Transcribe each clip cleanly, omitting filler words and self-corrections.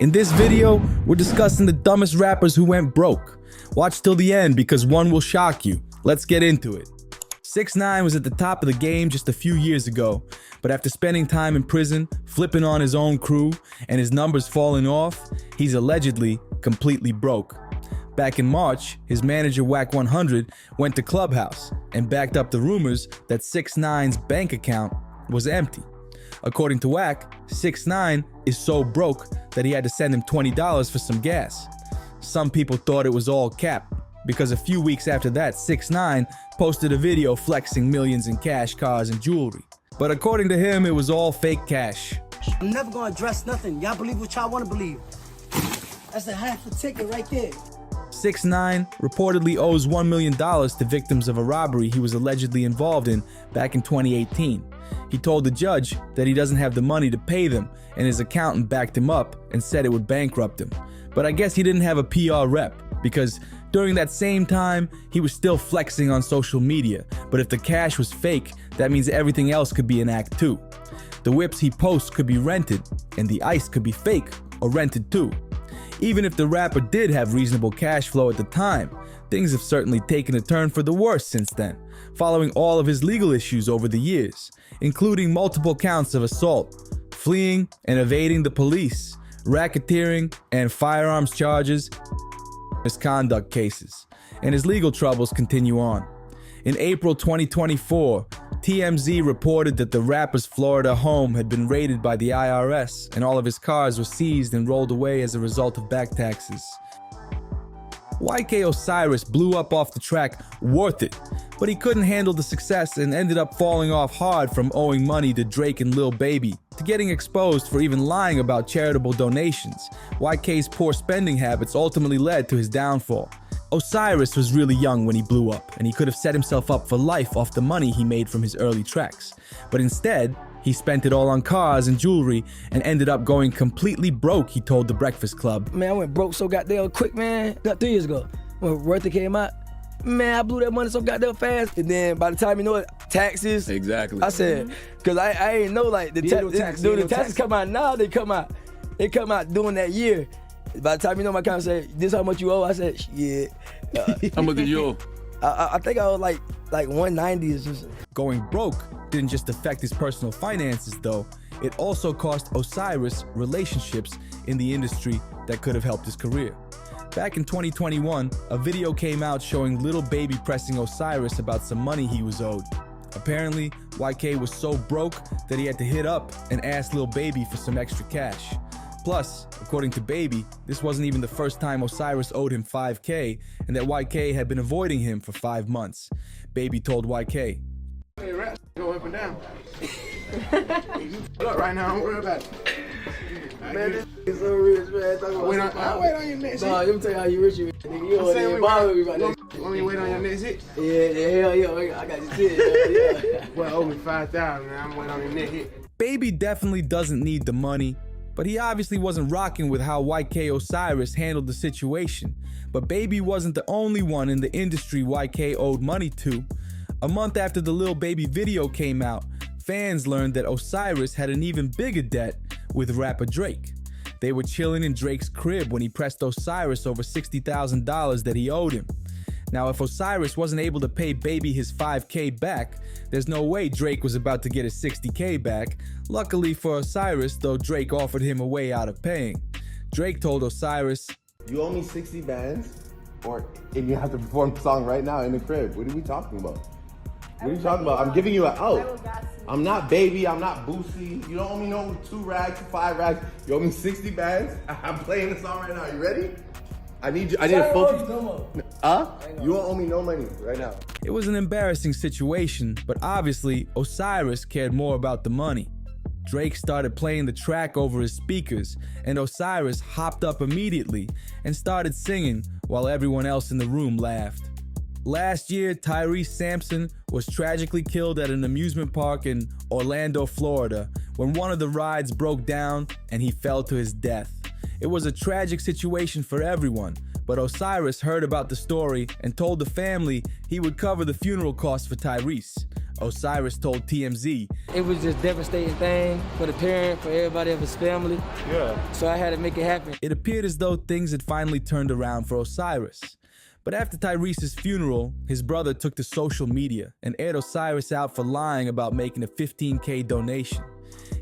In this video, we're discussing the dumbest rappers who went broke. Watch till the end because one will shock you. Let's get into it. 6ix9ine was at the top of the game just a few years ago, but after spending time in prison, flipping on his own crew, and his numbers falling off, he's allegedly completely broke. Back in March, his manager Wack 100 went to Clubhouse and backed up the rumors that 6ix9ine's bank account was empty. According to Wack, 6ix9ine is so broke that he had to send him $20 for some gas. Some people thought it was all cap, because a few weeks after that, 6ix9ine posted a video flexing millions in cash, cars, and jewelry. But according to him, it was all fake cash. I'm never gonna address nothing. Y'all believe what y'all wanna believe. That's a half a ticket right there. 6ix9ine reportedly owes $1 million to victims of a robbery he was allegedly involved in back in 2018. He told the judge that he doesn't have the money to pay them, and his accountant backed him up and said it would bankrupt him. But I guess he didn't have a PR rep, because during that same time, he was still flexing on social media. But if the cash was fake, that means everything else could be an act too. The whips he posts could be rented, and the ice could be fake or rented too. Even if the rapper did have reasonable cash flow at the time, things have certainly taken a turn for the worse since then, following all of his legal issues over the years, including multiple counts of assault, fleeing and evading the police, racketeering and firearms charges, misconduct cases, and his legal troubles continue on. In April 2024, TMZ reported that the rapper's Florida home had been raided by the IRS and all of his cars were seized and rolled away as a result of back taxes. YK Osiris blew up off the track Worth It, but he couldn't handle the success and ended up falling off hard from owing money to Drake and Lil Baby, to getting exposed for even lying about charitable donations. YK's poor spending habits ultimately led to his downfall. Osiris was really young when he blew up, and he could have set himself up for life off the money he made from his early tracks. But instead, he spent it all on cars and jewelry and ended up going completely broke, he told The Breakfast Club. Man, I went broke so goddamn quick, man. About 3 years ago, when Worth It came out. Man, I blew that money so goddamn fast. And then by the time you know it, taxes. Exactly. I said, cause I ain't know like the taxes come out now. They come out during that year. By the time you know my account said, this how much you owe? I said, shit. How much did you owe? I think I was like 190 or something. Going broke didn't just affect his personal finances though, it also cost Osiris relationships in the industry that could have helped his career. Back in 2021, a video came out showing Lil Baby pressing Osiris about some money he was owed. Apparently, YK was so broke that he had to hit up and ask Lil Baby for some extra cash. Plus, according to Baby, this wasn't even the first time Osiris owed him $5K and that YK had been avoiding him for 5 months. Baby told YK, "Hey, rap, go up and down. Look right now, don't worry about it. Man, this is so rich, man. I'll wait on your next hit. Nah, let me tell you how you rich you, nigga. You I'm don't saying even we bother me wait- about that. Want me to wait on your next hit? Yeah, hell yeah, I got you shit, yeah. Well, owe me 5,000, man. I'm waiting on your next hit. Baby definitely doesn't need the money, but he obviously wasn't rocking with how YK Osiris handled the situation. But Baby wasn't the only one in the industry YK owed money to. A month after the Lil Baby video came out, fans learned that Osiris had an even bigger debt with rapper Drake. They were chilling in Drake's crib when he pressed Osiris over $60,000 that he owed him. Now, if Osiris wasn't able to pay Baby his $5K back, there's no way Drake was about to get his $60K back. Luckily for Osiris, though, Drake offered him a way out of paying. Drake told Osiris, "You owe me 60 bands, and you have to perform the song right now in the crib. What are we talking about? What are you talking about? I'm giving you an out. I'm not Baby, I'm not Boosie. You don't owe me no 2 rags, 5 rags. You owe me 60 bands. I'm playing the song right now. You ready? I need a full... You don't owe me no money right now." it was an embarrassing situation, but obviously Osiris cared more about the money. Drake started playing the track over his speakers, and Osiris hopped up immediately and started singing while everyone else in the room laughed. Last year, Tyrese Sampson was tragically killed at an amusement park in Orlando, Florida, when one of the rides broke down and he fell to his death. It was a tragic situation for everyone, but Osiris heard about the story and told the family he would cover the funeral costs for Tyrese. Osiris told TMZ, It was just a devastating thing for the parent, for everybody of his family. Yeah. So I had to make it happen. it appeared as though things had finally turned around for Osiris. But after Tyrese's funeral, his brother took to social media and aired Osiris out for lying about making a $15K donation.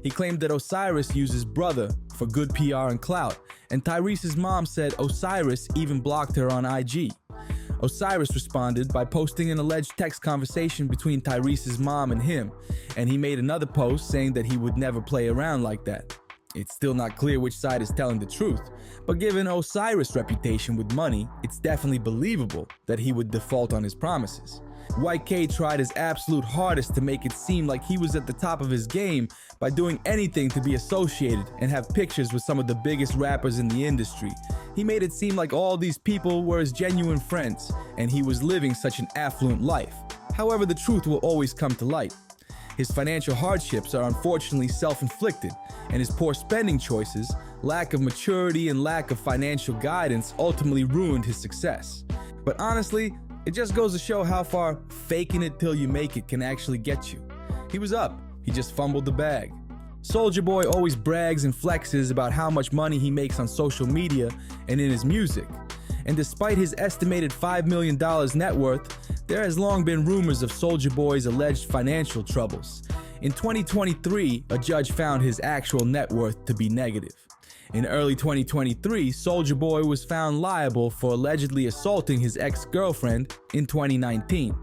He claimed that Osiris used his brother for good PR and clout, and Tyrese's mom said Osiris even blocked her on IG. Osiris responded by posting an alleged text conversation between Tyrese's mom and him, and he made another post saying that he would never play around like that. It's still not clear which side is telling the truth, but given Osiris' reputation with money, it's definitely believable that he would default on his promises. YK tried his absolute hardest to make it seem like he was at the top of his game by doing anything to be associated and have pictures with some of the biggest rappers in the industry. He made it seem like all these people were his genuine friends, and he was living such an affluent life. However, the truth will always come to light. His financial hardships are unfortunately self-inflicted, and his poor spending choices, lack of maturity, and lack of financial guidance ultimately ruined his success. But honestly, it just goes to show how far faking it till you make it can actually get you. He was up, he just fumbled the bag. Soulja Boy always brags and flexes about how much money he makes on social media and in his music. And despite his estimated $5 million net worth, there has long been rumors of Soulja Boy's alleged financial troubles. In 2023, a judge found his actual net worth to be negative. In early 2023, Soulja Boy was found liable for allegedly assaulting his ex-girlfriend in 2019.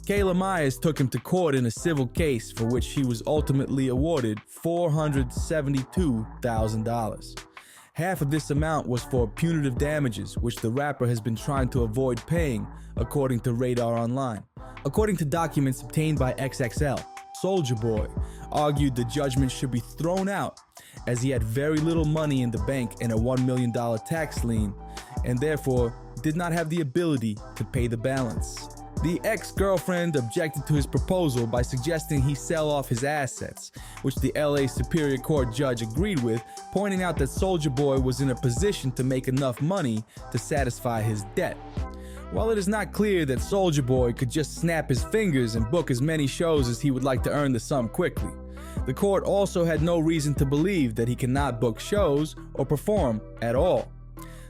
Kayla Myers took him to court in a civil case for which he was ultimately awarded $472,000. Half of this amount was for punitive damages, which the rapper has been trying to avoid paying, according to Radar Online. According to documents obtained by XXL, Soulja Boy argued the judgment should be thrown out as he had very little money in the bank and a $1 million tax lien, and therefore did not have the ability to pay the balance. The ex-girlfriend objected to his proposal by suggesting he sell off his assets, which the LA Superior Court judge agreed with, pointing out that Soulja Boy was in a position to make enough money to satisfy his debt. While it is not clear that Soulja Boy could just snap his fingers and book as many shows as he would like to earn the sum quickly, the court also had no reason to believe that he cannot book shows or perform at all.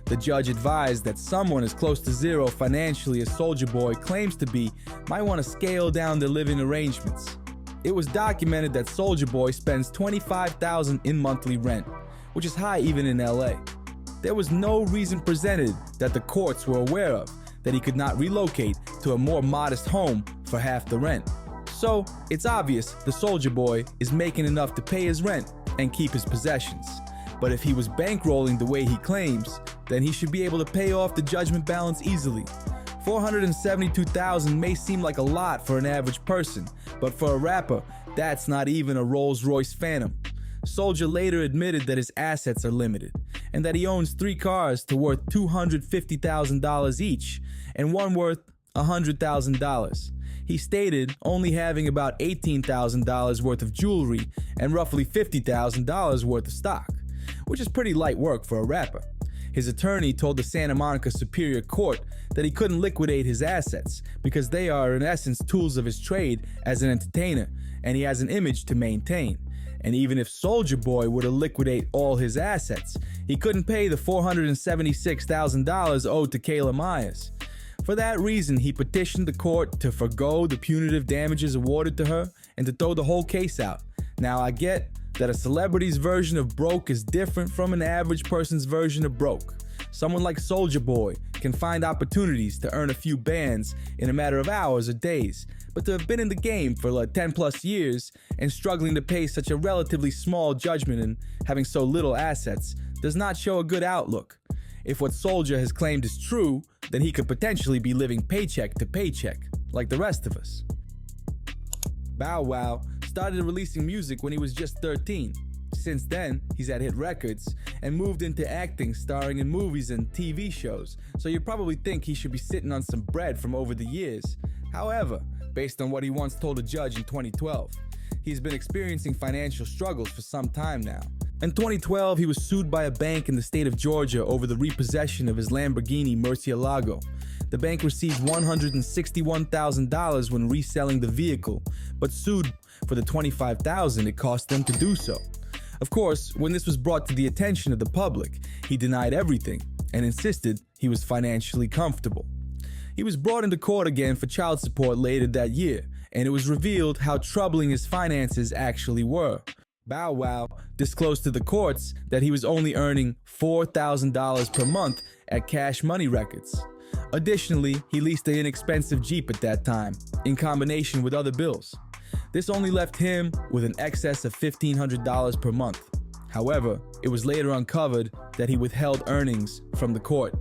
The judge advised that someone as close to zero financially as Soulja Boy claims to be might want to scale down their living arrangements. It was documented that Soulja Boy spends $25,000 in monthly rent, which is high even in LA. There was no reason presented that the courts were aware of that he could not relocate to a more modest home for half the rent. So it's obvious the Soulja Boy is making enough to pay his rent and keep his possessions. But if he was bankrolling the way he claims, then he should be able to pay off the judgment balance easily. $472,000 may seem like a lot for an average person, but for a rapper, that's not even a Rolls-Royce Phantom. Soulja later admitted that his assets are limited, and that he owns 3 cars to worth $250,000 each, and one worth $100,000. He stated only having about $18,000 worth of jewelry and roughly $50,000 worth of stock, which is pretty light work for a rapper. His attorney told the Santa Monica Superior Court that he couldn't liquidate his assets because they are in essence tools of his trade as an entertainer, and he has an image to maintain. And even if Soulja Boy were to liquidate all his assets, he couldn't pay the $476,000 owed to Kayla Myers. For that reason, he petitioned the court to forgo the punitive damages awarded to her and to throw the whole case out. Now, I get that a celebrity's version of broke is different from an average person's version of broke. Someone like Soulja Boy can find opportunities to earn a few bands in a matter of hours or days, but to have been in the game for like 10 plus years and struggling to pay such a relatively small judgment and having so little assets does not show a good outlook. If what Soulja has claimed is true, then he could potentially be living paycheck to paycheck, like the rest of us. Bow Wow started releasing music when he was just 13. Since then, he's had hit records and moved into acting, starring in movies and TV shows, so you probably think he should be sitting on some bread from over the years. However, based on what he once told a judge in 2012, he's been experiencing financial struggles for some time now. In 2012, he was sued by a bank in the state of Georgia over the repossession of his Lamborghini Murcielago. The bank received $161,000 when reselling the vehicle, but sued for the $25,000 it cost them to do so. Of course, when this was brought to the attention of the public, he denied everything and insisted he was financially comfortable. He was brought into court again for child support later that year, and it was revealed how troubling his finances actually were. Bow Wow disclosed to the courts that he was only earning $4,000 per month at Cash Money Records. Additionally, he leased an inexpensive Jeep at that time, in combination with other bills. This only left him with an excess of $1,500 per month. However, it was later uncovered that he withheld earnings from the court.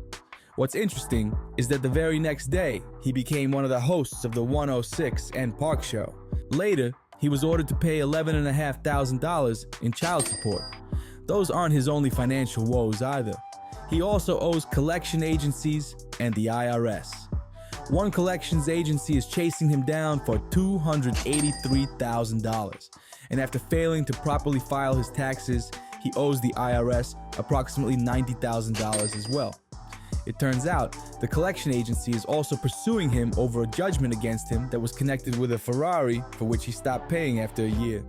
What's interesting is that the very next day, he became one of the hosts of the 106 and Park Show. Later, he was ordered to pay $11,500 in child support. Those aren't his only financial woes either. He also owes collection agencies and the IRS. One collections agency is chasing him down for $283,000. And after failing to properly file his taxes, he owes the IRS approximately $90,000 as well. It turns out the collection agency is also pursuing him over a judgment against him that was connected with a Ferrari for which he stopped paying after a year.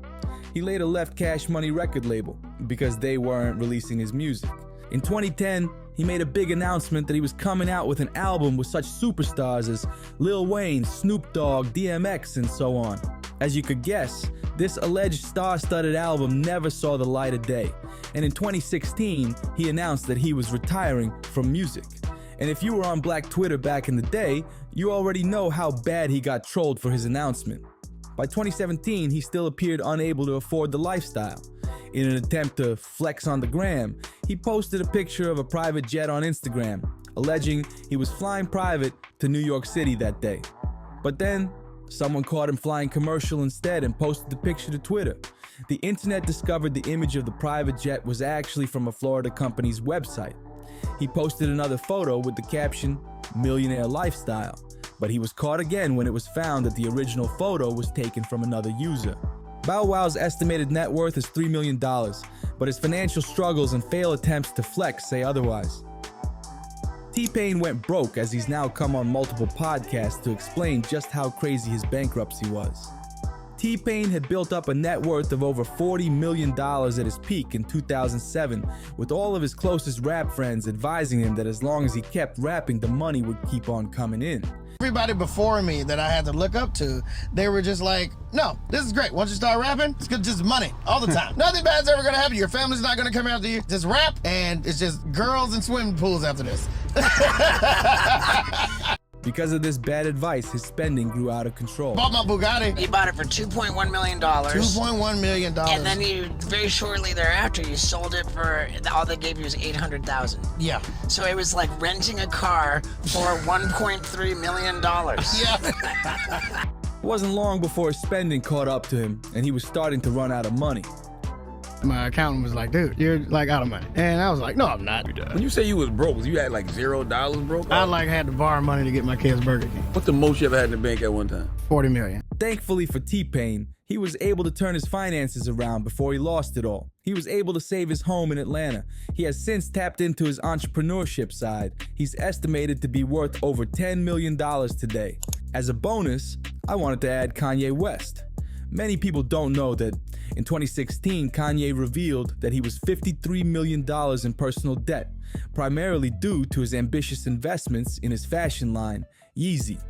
He later left Cash Money record label because they weren't releasing his music. In 2010, he made a big announcement that he was coming out with an album with such superstars as Lil Wayne, Snoop Dogg, DMX, and so on. As you could guess, this alleged star-studded album never saw the light of day, and in 2016, he announced that he was retiring from music. And if you were on Black Twitter back in the day, you already know how bad he got trolled for his announcement. By 2017, he still appeared unable to afford the lifestyle. In an attempt to flex on the gram, he posted a picture of a private jet on Instagram, alleging he was flying private to New York City that day. But then, someone caught him flying commercial instead and posted the picture to Twitter. The internet discovered the image of the private jet was actually from a Florida company's website. He posted another photo with the caption, "Millionaire Lifestyle," but he was caught again when it was found that the original photo was taken from another user. Bow Wow's estimated net worth is $3 million, but his financial struggles and failed attempts to flex say otherwise. T-Pain went broke as he's now come on multiple podcasts to explain just how crazy his bankruptcy was. T-Pain had built up a net worth of over $40 million at his peak in 2007, with all of his closest rap friends advising him that as long as he kept rapping, the money would keep on coming in. Everybody before me that I had to look up to, they were just like, no, this is great. Once you start rapping, it's good, just money all the time. Nothing bad's ever gonna happen. Your family's not gonna come after you. Just rap, and it's just girls and swimming pools after this. Because of this bad advice, his spending grew out of control. Bought my Bugatti. He bought it for $2.1 million. $2.1 million. And then you, very shortly thereafter, you sold it for, all they gave you was $800,000. Yeah. So it was like renting a car for $1.3 million. Yeah. It wasn't long before his spending caught up to him, and he was starting to run out of money. My accountant was like, dude, you're like out of money. And I was like, no, I'm not. When you say you was broke, you had like $0 broke? I like had to borrow money to get my kids Burger King. What's the most you ever had in the bank at one time? 40 million. Thankfully for T-Pain, he was able to turn his finances around before he lost it all. He was able to save his home in Atlanta. He has since tapped into his entrepreneurship side. He's estimated to be worth over $10 million today. As a bonus, I wanted to add Kanye West. Many people don't know that in 2016, Kanye revealed that he was $53 million in personal debt, primarily due to his ambitious investments in his fashion line, Yeezy.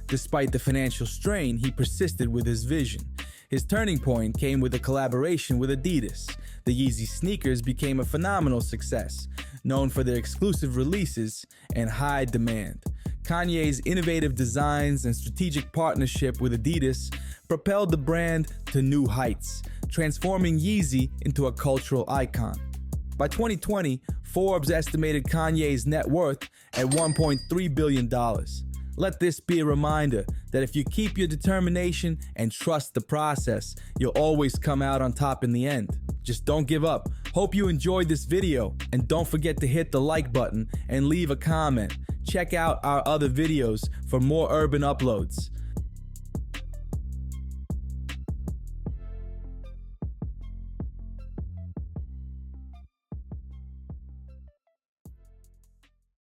Despite the financial strain, he persisted with his vision. His turning point came with a collaboration with Adidas. The Yeezy sneakers became a phenomenal success, known for their exclusive releases and high demand. Kanye's innovative designs and strategic partnership with Adidas propelled the brand to new heights, transforming Yeezy into a cultural icon. By 2020, Forbes estimated Kanye's net worth at $1.3 billion. Let this be a reminder that if you keep your determination and trust the process, you'll always come out on top in the end. Just don't give up. Hope you enjoyed this video, and don't forget to hit the like button and leave a comment. Check out our other videos for more urban uploads.